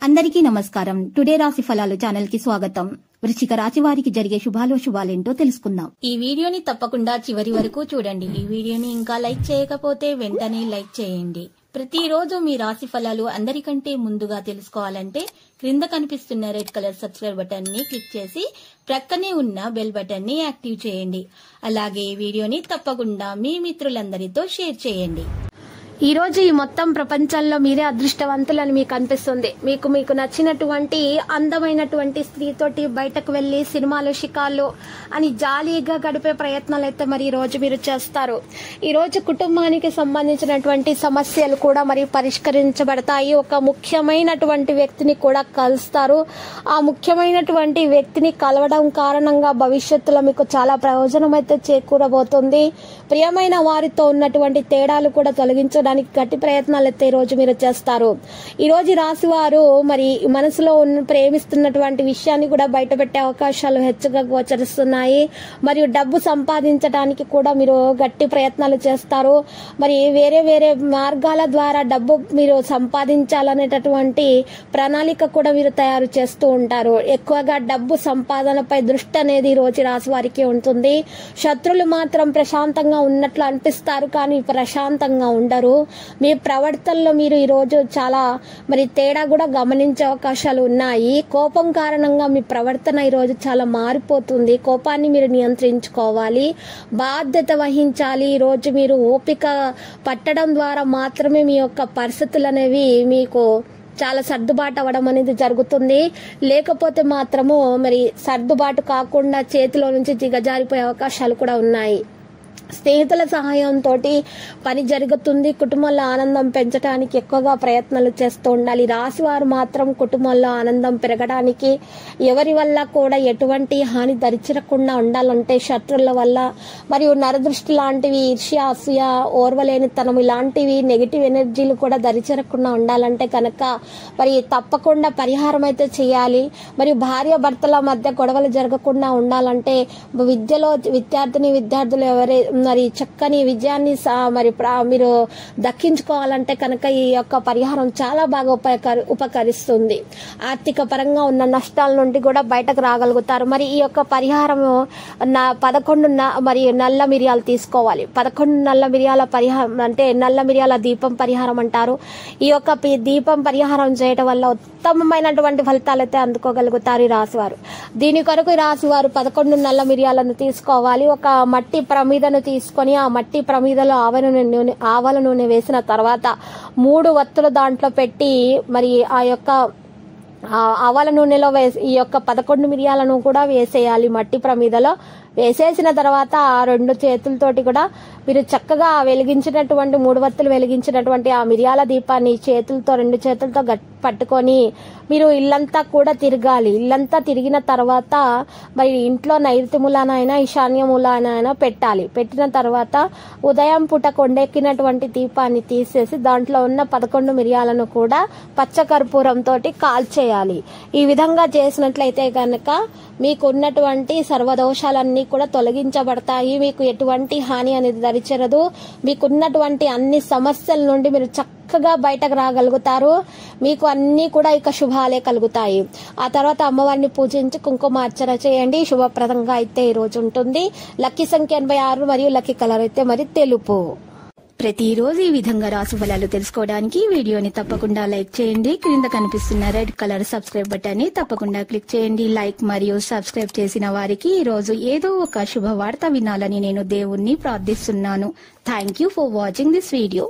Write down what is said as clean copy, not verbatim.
అందరికీ నమస్కారం. టుడే రాశి ఫలాలు ఛానల్ కి స్వాగతం. వృశ్చిక రాశి వారికి జరిగే శుభాలేంటో తెలుసుకుందాం. ఈ వీడియోని తప్పకుండా చివరి వరకు చూడండి. ఈ వీడియోని ఇంకా లైక్ చేయకపోతే వెంటనే లైక్ చేయండి. ప్రతిరోజు మీ రాశి ఫలాలు అందరికంటే ముందుగా తెలుసుకోవాలంటే క్రింద కనిపిస్తున్న రెడ్ కలర్ సబ్స్క్రైబ్ బటన్ ని క్లిక్ చేసి ప్రక్కనే ఉన్న బెల్ బటన్ ని యాక్టివ్ చేయండి. అలాగే ఈ వీడియోని తప్పకుండా మీ మిత్రులందరితో షేర్ చేయండి. ఈ రోజు ఈ మొత్తం ప్రపంచంలో మీరే అదృష్టవంతులని మీకు అనిపిస్తుంది. మీకు నచ్చినటువంటి అందమైనటువంటి స్త్రీతోటి బయటకు వెళ్లి సినిమాలు షికార్లు అని జాలీగా గడిపే ప్రయత్నాలు అయితే మరి ఈ రోజు మీరు చేస్తారు. ఈ రోజు కుటుంబానికి సంబంధించినటువంటి సమస్యలు కూడా మరి పరిష్కరించబడతాయి. ఒక ముఖ్యమైనటువంటి వ్యక్తిని కూడా కలుస్తారు. ఆ ముఖ్యమైనటువంటి వ్యక్తిని కలవడం కారణంగా భవిష్యత్తులో మీకు చాలా ప్రయోజనం అయితే చేకూరబోతుంది. ప్రియమైన వారితో ఉన్నటువంటి తేడాలు కూడా తొలగించడానికి గట్టి ప్రయత్నాలు అయితే ఈ రోజు మీరు చేస్తారు. ఈ రోజు రాశి వారు మరి మనసులో ప్రేమిస్తున్నటువంటి విషయాన్ని కూడా బయట పెట్టే అవకాశాలు హెచ్చుగా గోచరిస్తున్నాయి. మరియు డబ్బు సంపాదించడానికి కూడా మీరు గట్టి ప్రయత్నాలు చేస్తారు. మరి వేరే మార్గాల ద్వారా డబ్బు మీరు సంపాదించాలనేటటువంటి ప్రణాళిక కూడా మీరు తయారు చేస్తూ ఉంటారు. ఎక్కువగా డబ్బు సంపాదనపై దృష్టి అనేది ఈ రోజు రాశి వారికి ఉంటుంది. శత్రులు మాత్రం ప్రశాంతంగా ఉన్నట్లు అనిపిస్తారు, కానీ ప్రశాంతంగా ఉండరు. మీ ప్రవర్తనలో మీరు ఈ రోజు చాలా మరి తేడా కూడా గమనించే అవకాశాలు ఉన్నాయి. కోపం కారణంగా మీ ప్రవర్తన ఈ రోజు చాలా మారిపోతుంది. కోపాన్ని మీరు నియంత్రించుకోవాలి, బాధ్యత వహించాలి. ఈ రోజు మీరు ఓపిక పట్టడం ద్వారా మాత్రమే మీ యొక్క పరిస్థితులు అనేవి మీకు చాలా సర్దుబాటు అవ్వడం అనేది జరుగుతుంది. లేకపోతే మాత్రము మరి సర్దుబాటు కాకుండా చేతిలో నుంచి దిగజారిపోయే అవకాశాలు కూడా ఉన్నాయి. స్నేహితుల సహాయంతో పని జరుగుతుంది. కుటుంబంలో ఆనందం పెంచడానికి ఎక్కువగా ప్రయత్నాలు చేస్తూ ఉండాలి. రాశి వారు మాత్రం కుటుంబంలో ఆనందం పెరగడానికి ఎవరి వల్ల కూడా ఎటువంటి హాని దరిచిరకుండా ఉండాలంటే శత్రువుల వల్ల మరియు నరదృష్టి లాంటివి, ఈర్ష్య, అసూయ, ఓర్వలేనితనం ఇలాంటివి నెగిటివ్ ఎనర్జీలు కూడా దరిచిరకుండా ఉండాలంటే కనుక మరి తప్పకుండా పరిహారం అయితే చేయాలి. మరియు భార్య భర్తల మధ్య గొడవలు జరగకుండా ఉండాలంటే విద్యలో విద్యార్థులు ఎవరే మరి చక్కని విజయాన్ని మరి మీరు దక్కించుకోవాలంటే కనుక ఈ యొక్క పరిహారం చాలా బాగా ఉపకరిస్తుంది. ఆర్థిక పరంగా ఉన్న నష్టాల నుండి కూడా బయటకు రాగలుగుతారు. మరి ఈ యొక్క పరిహారం 11 మరి నల్ల మిరియాలు తీసుకోవాలి. 11 నల్ల మిరియాల పరిహారం అంటే నల్ల మిరియాల దీపం పరిహారం అంటారు. ఈ యొక్క దీపం పరిహారం చేయడం వల్ల ఉత్తమమైనటువంటి ఫలితాలు అయితే అందుకోగలుగుతారు ఈ రాశివారు. దీని కొరకు ఈ రాశివారు 11 నల్ల మిరియాలను తీసుకోవాలి. ఒక మట్టి ప్రమిదను తీసుకొని ఆ మట్టి ప్రమిదలో ఆవాల నూనె వేసిన తర్వాత 3 వత్తులు దాంట్లో పెట్టి మరి ఆ యొక్క ఆవాల నూనెలో ఈ యొక్క 11 మిరియాలను కూడా వేసేయాలి. మట్టి ప్రమిదలో వేసేసిన తర్వాత ఆ 2 చేతులతోటి కూడా మీరు చక్కగా వెలిగించినటువంటి 3 వత్తులు వెలిగించినటువంటి ఆ మిరియాల దీపాన్ని 2 చేతులతో పట్టుకొని మీరు ఇల్లంతా కూడా తిరగాలి. ఇల్లంతా తిరిగిన తర్వాత మరి ఇంట్లో నైరుతి మూలానైనా ఈశాన్య మూలానైనా పెట్టాలి. పెట్టిన తర్వాత ఉదయం పూట కొండెక్కినటువంటి దీపాన్ని తీసేసి దాంట్లో ఉన్న 11 మిరియాలను కూడా పచ్చకర్పూరంతో కాల్చేయాలి. ఈ విధంగా చేసినట్లయితే కనుక మీకు ఉన్నటువంటి సర్వదోషాలన్నీ కూడా తొలగించబడతాయి. మీకు ఎటువంటి హాని అనేది దరిచేరదు. మీకున్నటువంటి అన్ని సమస్యల నుండి మీరు చక్కగా బయటకు రాగలుగుతారు. మీకు అన్ని కూడా ఇక శుభాలే కలుగుతాయి. ఆ తర్వాత అమ్మవారిని పూజించి కుంకుమార్చన చేయండి. శుభప్రదంగా అయితే ఈ రోజు ఉంటుంది. లక్కీ సంఖ్య 86 మరియు లక్కీ కలర్ అయితే మరి తెలుపు. ప్రతిరోజు ఈ విధంగా రాశి ఫలాలు తెలుసుకోవడానికి వీడియోని తప్పకుండా లైక్ చేయండి. క్రింద కనిపిస్తున్న రెడ్ కలర్ సబ్స్క్రైబ్ బటన్ ని తప్పకుండా క్లిక్ చేయండి. లైక్ మరియు సబ్స్క్రైబ్ చేసిన వారికి ఈ రోజు ఏదో ఒక శుభవార్త వినాలని నేను దేవుణ్ణి ప్రార్థిస్తున్నాను. Thank you for watching this video.